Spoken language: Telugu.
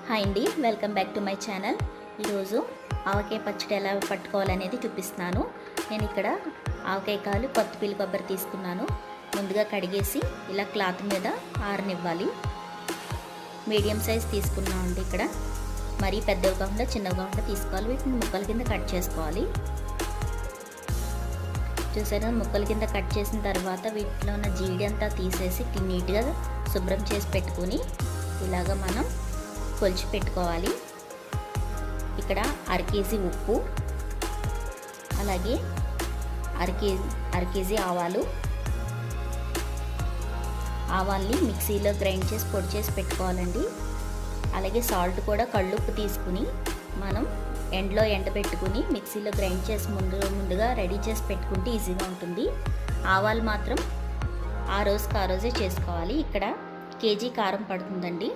హాయ్ అండి, welcome back to my channel. ఈరోజు ఆవకాయ పచ్చడి ఎలా పట్టుకోవాలనేది చూపిస్తున్నాను. నేను ఇక్కడ ఆవకాయ కాయలు కొత్తిమీర కొబ్బరి తీసుకున్నాను. ముందుగా కడిగేసి ఇలా క్లాత్ మీద ఆరనివ్వాలి. మీడియం సైజ్ తీసుకున్నామండి. ఇక్కడ మరీ పెద్దవి కాకుండా చిన్నవి కాకుండా తీసుకోవాలి. వీటిని ముక్కల కింద కట్ చేసుకోవాలి. చూసారా, ముక్కల కింద కట్ చేసిన తర్వాత వీటిలో ఉన్న జీడి అంతా తీసేసి నీట్గా శుభ్రం చేసి పెట్టుకుని ఇలాగ మనం కొలిచి పెట్టుకోవాలి. ఇక్కడ అర కేజీ ఉప్పు, అలాగే అర కేజీ ఆవాల్ని మిక్సీలో గ్రైండ్ చేసి పొడి చేసి పెట్టుకోవాలండి. అలాగే సాల్ట్ కూడా కళ్ళుప్పు తీసుకుని మనం ఎండబెట్టుకుని మిక్సీలో గ్రైండ్ చేసి ముందుగా రెడీ చేసి పెట్టుకుంటే ఈజీగా ఉంటుంది. ఆవాలు మాత్రం ఆ రోజుకి ఆ రోజే చేసుకోవాలి. ఇక్కడ కేజీ కారం పడుతుందండి.